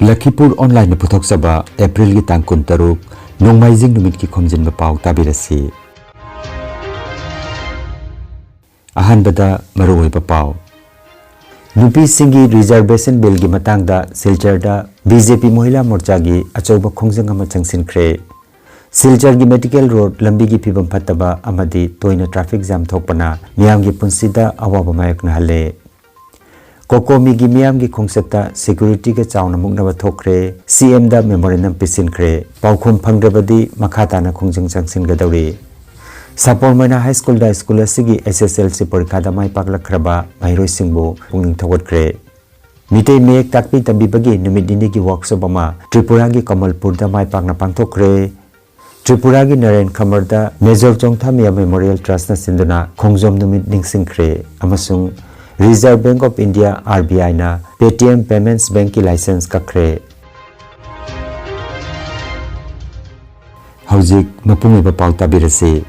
Lakhipur Online Puthok April ki tang kuntaruk Nongmaijing numit ki Khomjinba Pao tabirasi. Ahanbada maruoiba pao. Nupi singi reservation bill ki matangda Silchar da BJP Mohila Morcha gi achauba khongjang ama changsinkhre. Silchar gi medical road lambi gi phibam phattaba amadi toina traffic jam thokpana miyam gi punsida awaba mayak na hale. Kokomi gi miyam gi khongsata security ga chauna muknaba thokre CM da memorandum pisinkhre paukhum phangrabadi makhata na khongjang changsin ga dawri. Sapor Maina High School da school asigi SSLC parikha da mai paklakhraba mairoi singbu pungning thawatkhre. Mitei mek takpi tambibagi numit dini gi workshop ama Tripura gi Kamalpur da mai pakna pangthokre. Tripura gi Naren Khamar da Major Chongthamia Memorial Trust na sinduna khongjom numit ningsingkhre amasung Reserve Bank of India RBI na Paytm Payments Bank ki license kakre. Haujik mapungiba pau tabirase.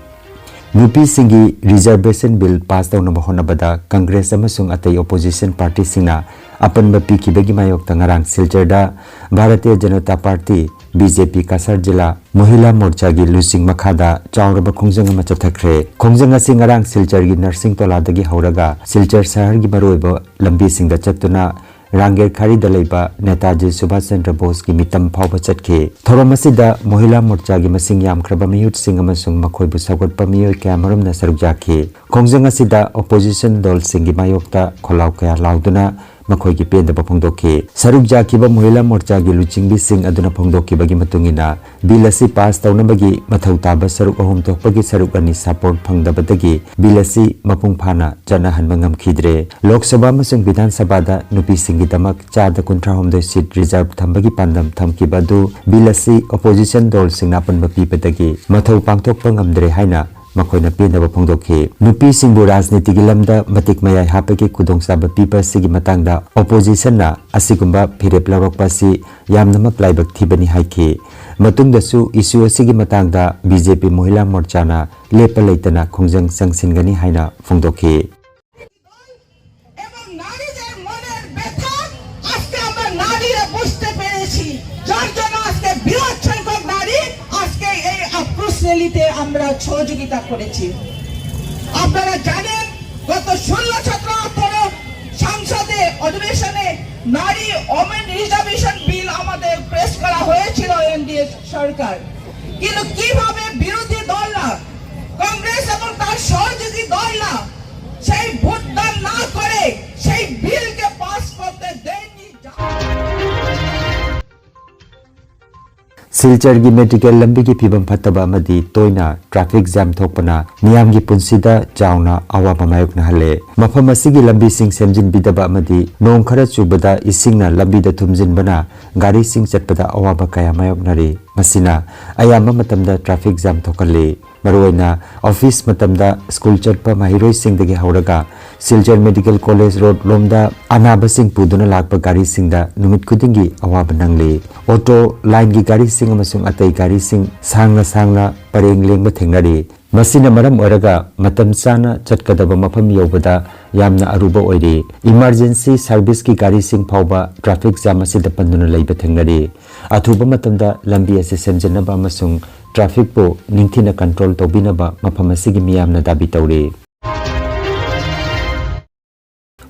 Nupi singi reservation bill pass daw na bahonabada Congress amasung atay opposition party singna apan bapi kibagi mayok tangarang Silchar da Bharatiya Janata Party BJP Kasar Jila Mohila Morcha gi lusing makhada chauraba khongjang ama chathakre. Khongjang asi ngarang Silchar gi nursing tola dagi hauraga Silchar sahar gi baroiba lambi singda chatuna Ranger Khari da leiba Netaji Subhash Chandra Bose ki mitam phawba chatke. Thoram asida Mohila Morcha gi masing yamkhraba miyut sing amasung makhoibu sagotpa miyoi kya marum na saruk jakhe. Khongjang asida opposition dol singi mayokta kholaw kya lauduna makhoi ki pendaba phongdokhe. Saruk jakhiba Mohila Morcha gi luchingbi sing aduna phongdokhibagi matungina bill asi pass tawnabagi mathau taba saruk ahum thokpagi saruk ani support phangdabadagi bill asi mapung phana chana hanba ngamkhidre. Lok Sabha amasung Vidhan Sabha da nupi singi damak chada kuntra homdoi seat reserve thambagi pandam thamkibadu bill asi opposition dol singna panba pipatagi mathau pangthokpa ngamdre haina makoina pendaba phongdokhe. Nupi singbu rajniti gi lamda matik mayai hapagi kudongchaba pipa sigi matangda opposition na asigumba phirep lawrakpa si yamnamak laibak thibani haikhe. Matungdasu issue asigi matangda BJP Mohila Morcha na lepa leitana khongjang changsingani haina phongdokhe. আমরা সহযোগিতা করেছি। আপনারা জানেন গত 16-17 সংসদে অধিবেশনে নারী women reservation বিল আমাদের পেশ করা হয়েছিল এনডিএ সরকার, কিন্তু কিভাবে বিরোধী দলরা কংগ্রেস এবং তার সহযোগী দলরা সেই ভোটদান না করে সেই বিলকে পাস করতে দেয়নি। Silchar gi medical lambi gi phibam phattaba amadi toina traffic jam thokpana miyam gi punsida chauna awaba mayok na hale. Mafam asigi lambi sing semjin bidaba amadi nong khara chubada isingna lambi da thumjin bana gari sing chatpada awaba kaya mayok nari. Masina ayama matamda traffic jam thokale. Maruina office matamda school chatpa mahiroi sing dagi hauraga Silchar Medical College Road lomda anaba sing puduna lakpa gari sing da numit kudingi awaba nangle. Auto line gi gari sing amasung atay gari sing sangna pareng lengba thengnari. Masina maram oraga matam sana chatkadaba mafam yobada yamna aruba oire. Emergency service ki gari sing phawba traffic jam asida panduna leiba thengnari. Athuba matamda lambi ase semjanaba amasung traffic po ningthina control tobinaba mafam asigi miyamna dabi tawre.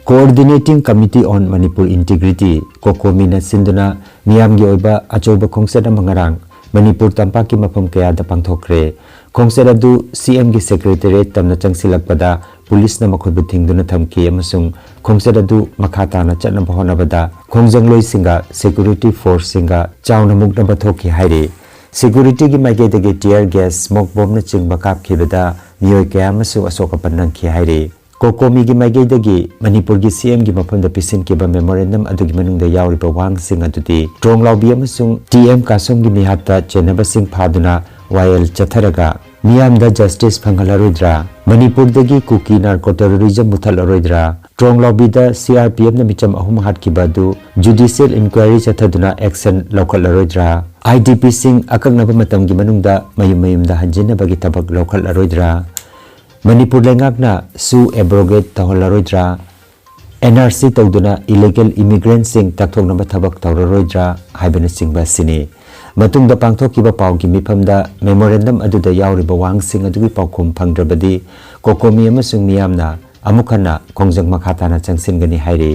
Coordinating Committee on Manipur Integrity Kokomi na sinduna miyam gi oiba achauba khongsada mangarang Manipur Tampak ki mafam kaya da pangthokre. Khongsada du CM gi secretariat tamna changsilakpada police na makhoibu thingduna thamki amasung khongsada du makhata na chatna bahonabada khongjang loi singa security force singa chauna mukna bathokhi haire. Security gi maigedagi tear gas smoke bomb na chingba kapkhibada miyoi kaya amasu asoka pannang khi haire. Kokomi gi maigedagi Manipur gi CM gi mafamda pisin kiba memorandum adugi manungda yauriba wang sing adudi strong lobby amasung TM kasong gi mihata chenaba sing phaduna YL chatharaga miyamda justice phangalaroidra. Manipur dagi kuki narco terrorism muthalaroidra. Strong lobby da CRPF na micham ahum hatkibadu judicial inquiry chathaduna action lokalaroidra. IDP sing akagnaba matam gi manungda mayum da hanjinabagi tabak lokalaroidra. Manipur lengakna su abrogate taholaroidra. NRC तौदुना illegal immigrants sing takthoknaba thabak tawraroidra haibana singba sini matungda pangthokiba pawgi mifamda memorandum aduda yauriba wangsing adugi pawkhum phangdrabadi kokomi amasung miyamna amukhana kongjang makhatana changsingani hairi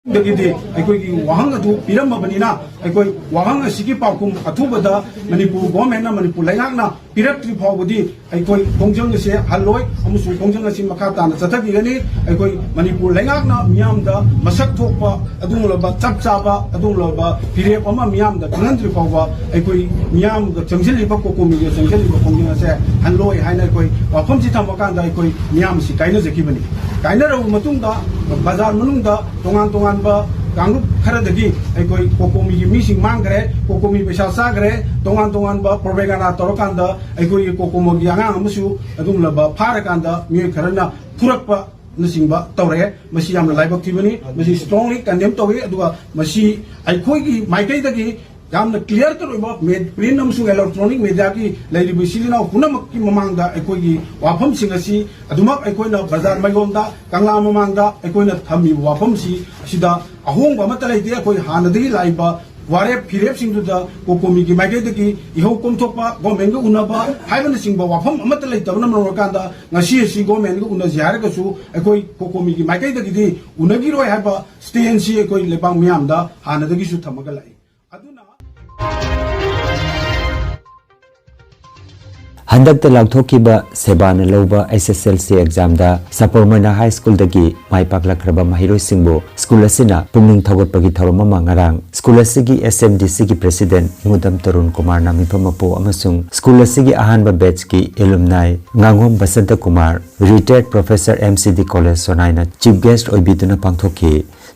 दगी अखोई वहां अदु पिरमबनिना अखोई वहां असिगी पाकुम अथुबदा Manipur government Manipur लैंगाकना पिरक्ट्रि फावबदी अखोई खोंजंग से हल्लोय अमुसु खोंजंग असि मखा ताना चथगिगनी अखोई मणिपुर लैंगाकना मियामदा मसक थोकपा अदुंगलबा चपचाबा अदुंगलबा पिरेप अमा मियामदा खनंद्रि फावबा अखोई मियाम चंगजलिबा कोकोमी चंगजलिबा खोंजंग से हल्लोय हाइना अखोई वाफम सि थमकांदा अखोई मियाम सि काइना जकिबनी काइना रउ मतुंगदा बाजार मनुंगदा तोंगान तोंगान कांगुप खरदगी अखोई कोकोमी की मीसिंग मांगरे कोकोमी पैसा सागरे तोंगान तोंगान बा प्रोपेगेंडा तोरकांदा अखोई कोकोमोगी आंगांग अमसु अदुंगलबा फारकांदा मिय खरना फुरकपा नसिंगबा तौरे मसी यामना लाइबक थिबनी मसी स्ट्रांगली कंडेम तौवे अदुगा मसी अखोई माइकैदगी यामना क्लियर तौरबा प्रिंट अमसु इलेक्ट्रॉनिक मीडिया की लैरिबि सिलिना पुनमक की ममांगदा अखोई वाफम सिंगसी अदुमक अखोइना बाजार मयोंदा कांगला ममांगदा अखोइना थमी वाफम सि सिदा अहोंग अमत लैते अखोई हानदगी लाइबा वारे फिरेप सिंगदुदा कोकोमी की माइकेदगी इहो कोमथोपा गवर्नमेंट को उनबा हाइबन सिंगबा वाफम अमत लैतबना मरोकांदा ngasi si गवर्नमेंट को उना जियार कसु अखोई कोकोमी की माइकेदगी दी उनगी रोय हाबा स्टेन सि अखोई लेबांग मियामदा हानदगी सु थमगा लाई अदुना हंदकता लाउथोकिबा सेबाना लौबा SSLC एग्जाम दा सपोरमना हाई स्कूल दगी माइ पाकलाख्रबा महिरोय सिंगबो स्कूल असिना पुंगनिंग थगतपगी थौरम मंगारांग स्कूल असिगी SMDC की प्रेसिडेंट मुदम तरुण कुमार नामिफमपो अमसुंग स्कूल असिगी अहानबा बैच की एलुमनाई nganगोम Basant Kumar retired professor MCD college सोनाइना चीफ गेस्ट ओइबिदुना पांगथोकी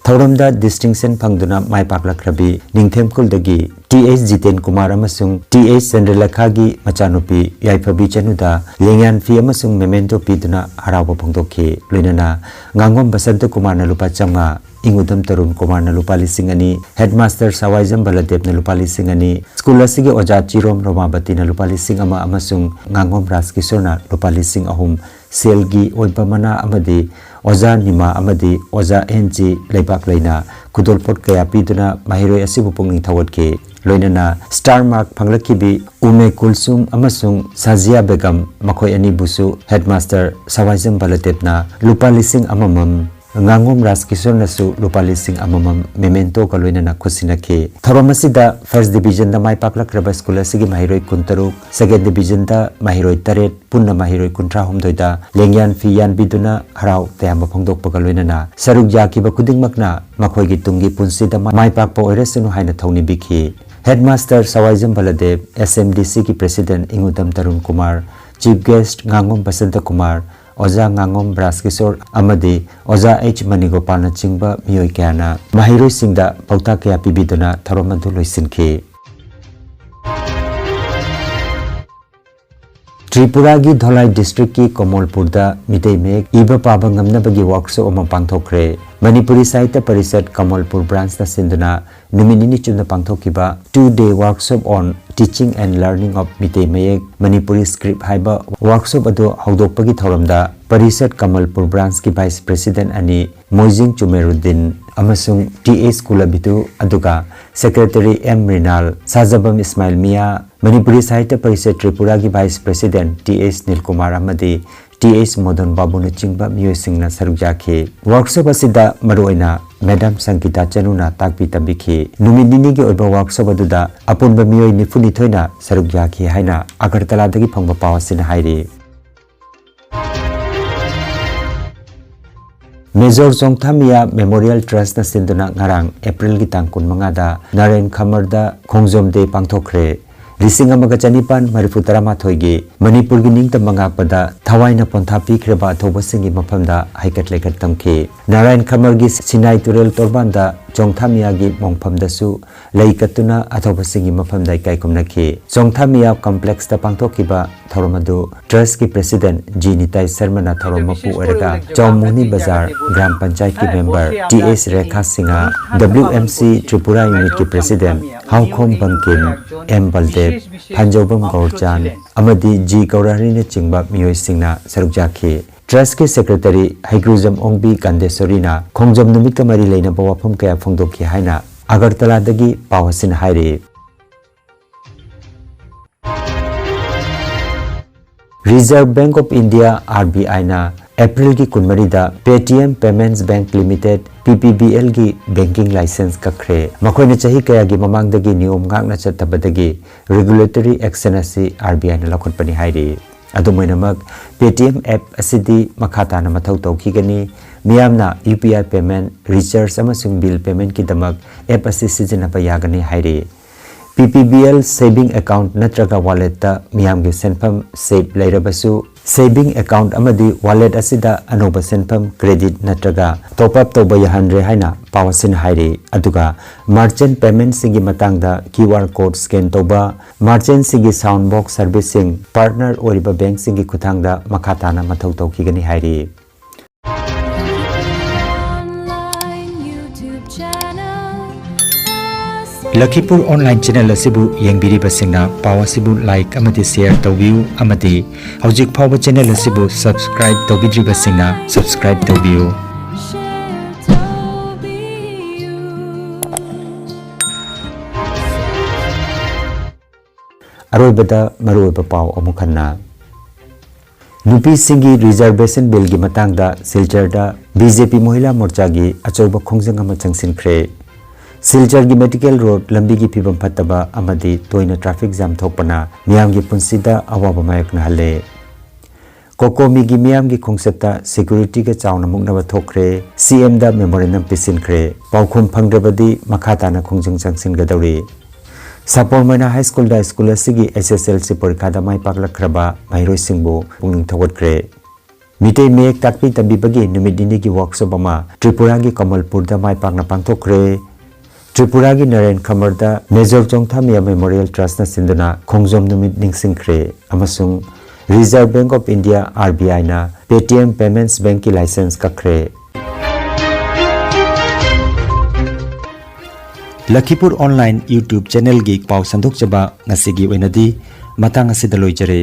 थौरमदा डिस्टिंक्शन फंगदुना माइ पाकलाख्रबी निंगथेमकुल दगी TH जितेन कुमार अमसुंग TH चंद्रलेखागी मचानुपी याइफबी चनुदा लेंयान फी अमसुंग मेमेंटो पीदुना हरावबा फोंदोखी लोइनाना nganगोम बसंत कुमार न लुपा चंगा इंगुदम तरुण कुमार न लुपा लिसिंग अनि हेडमास्टर सवाइजम बलदेव न लुपा लिसिंग अनि स्कूल असिगे ओजा चिरोम रोमाबती न लुपा लिसिंग अमा अमसुंग nganगोम राजकिशोर न लुपा लिसिंग अहुम सेलगी ओइबा मना अमदी ओजा निमा अमदी ओजा एनजी लेबाक लेना खुदोलपोट कया पीदुना माहिरोय असिबु पुंगनिंग थवतके लोइनाना स्टार मार्क फंगलकिबी उमे कुलसुम अमसुंग साजिया बेगम मखोय अनि बुसु हेडमास्टर सवाइजम बलदेवना लुपा लिसिंग अममम nganगोम राजकिशोर नसु लुपा लिसिंग अममम मेमेंटो का लोइनाना खुसिनखे थरोमसिदा फर्स्ट डिवीजन दा माइ पाकलाख्रबा स्कूल असिगी माहिरोय कुंतरुक सेकेंड डिवीजन दा माहिरोय तरेट पुन्ना माहिरोय कुंट्रा हमदोइदा लेंयान फी यान बिदुना हराव तयाम फोंदोकपगा लोइनाना सरुक याकिबा खुदिंगमकना मखोयगी तुंगी पुंसिदा माइ पाकपा ओइरसनु हाइना थौनि बिखि हेडमास्टर सवाइजम बलदेव SMDC की प्रेसिडेंट इंगुदम तरुण कुमार चीफ गेस्ट nganगोम बसंत कुमार ओजा nganगोम राजकिशोर अमदी ओजा H मणिगोपाल न चिंबा मियोय क्याना माहिरोय सिंगदा पौता कया पिबिदुना थरोमदु लोइसिनखि त्रिपुरा की धोलाई डिस्ट्रिक्ट की कमलपुरदा मितै make इबा पाबा ngamnabagi workshop ama pangthokre Manipuri Sahitya Parishad Kamalpur branch ta sinduna numinini chuna pangthokiba 2-day workshop on teaching and learning of mitei mayek Manipuri script haiba workshop adu haudokpagi thoramda Parishad Kamalpur branch ki vice president ani Moijing Chumeruddin amasung TA school abitu aduga secretary M Rinal Sajabam Ismail Mia Manipuri Sahitya Parishad Tripura ki vice president TS Nilkumar amadi TS Modon Babu न चिंबा मियोय सिंगना सरुजाखे workshop असिदा मरोइना madam Sangeeta चनुना ताकपी तबिखि नुमिनिनि के ओइबा वर्कशॉप अदुदा अपुनबा मियोय निफुनि थोइना सरुजाखे हाइना अगरतला दगी फंगबा पावसिन हाइरि मेजर जोंगथामिया मेमोरियल ट्रस्ट न सिंदुना ngarang April gi tang 15 da Naren Khamarda Khongjom de pangthokre लिसिंग अमगा चनिपान मरिफु तरामाथोइगी Manipur की निंगत मंगापदा थवाइना पोंथा पीख्रेबा अथौबसिंगी मफमदा हाइकट लेकट तमखे नारायण खमरगी सिनाई तुरेल तोरबांदा जोंगथामियागी मोंगफमदसु लेकतुना अथौबसिंगी मफमदा इकाइकुमनखे जोंगथामिया कॉम्प्लेक्स ता पांगथोकिबा थौरमदु ट्रस्ट की प्रेसिडेंट जी निताई शर्मा ना थौरमपु ओरगा चौमुनी बाजार ग्राम पंचायत की मेंबर TS रेखा सिंहा WMC त्रिपुरा यूनिट की प्रेसिडेंट हाउखोम बंकिम M बलदेव हंजोबम गौरचान अमदी जी गौरारी ने चिंबा मियोय सिंगना सरुजाखे ट्रस्ट के सेक्रेटरी हैग्रुजम ओंगबी कांदेश्वरीना खोंजम नुमित का मरी लेना वाफम कया फोंदोकी हाइना अगरतलादगी पावसिन हाइरे reserve bank of India RBI ना अप्रैल की कुनमरीदा Paytm payments bank limited PPBL की बैंकिंग लाइसेंस कखरे मखोइने चाही कया की ममांगदगी नियम गांगना चत्तबदगी रेगुलेटरी एक्शन असी RBI ना लखोटपनी हाइरे अदुमैनमक पेटीएम ऐप असिदी मखाताना मथौ तौखिगनी मियामना UPI पेमेंट रिचार्ज अमसुंग बिल पेमेंट की दमक ऐप असि सिजनबा यागनी हाइरे PPBL सेविंग अकाउंट नत्रगा वॉलेट मियाम के सेंफम सेव लेरबसु सेविंग अकाउंट अमदी वॉलेट असिदा अनोबा सेंफम क्रेडिट नत्रगा टॉप अप तोबा यहानरे हाइना पावसिन हाइरे अदुगा मर्चेंट पेमेंट सिंगी मतंगदा QR कोड स्कैन तोबा मर्चेंट सिंगी साउंड बॉक्स सर्विसिंग पार्टनर ओरिबा बैंक सिंगी खुथांगदा मखाताना मथौ तौखिगनी हाइरे लखीपुर ऑनलाइन चैनल असिबु येंबिरिबसिंगना पाव असिबु लाइक अमदि शेयर तौबियु अमदि हौजिक फावबा चैनल असिबु सब्सक्राइब तौबिद्रिबसिंगना सब्सक्राइब तौबियु अरोइबदा मरोइबा पाव अमुखन्ना नुपी सिंगी रिजर्वेशन बिल की मतंगदा सिलचरदा BJP महिला मोर्चा की अचौबा खोंजंग अमा चंगसिनख्रे सिलचर की मेडिकल रोड लंबी की फिबम फत्तबा अमदी तोइना ट्रैफिक जाम थोपना मियाम की पुंसीदा अवाबा मायकना हले कोकोमी की मियाम की खोंसता सिक्योरिटी के चावना मुगनबा थोखरे CM दा मेमोरेंडम पिसिनख्रे पाउखुम फंगद्रबदी मखाताना खोंजंग चंगसिनगदौरी सापोर मैना हाई स्कूल दा स्कूल असिगी SSLC परीक्षा दा माय पाकलखरबा माइरोय सिंगबो पुंगिंग थवटख्रे मिटे मेक ताकपी तंबीबगी नुमिदिनी की वर्कशॉप अमा त्रिपुरा की कमलपुर दा माय पाकना पांथोखरे त्रिपुरा की नरेन खमरदा मेजर चोंगथामिया मेमोरियल ट्रस्ट ना सिंदना खोंजोम नुमित निंगसिंख्रे अमसुंग reserve bank of India RBI ना पेटीएम पेमेंट्स बैंक की लाइसेंस कखरे लखीपुर ऑनलाइन YouTube चैनल की पाव संदोक जबा ngasi gi oinadi matang asida loijare।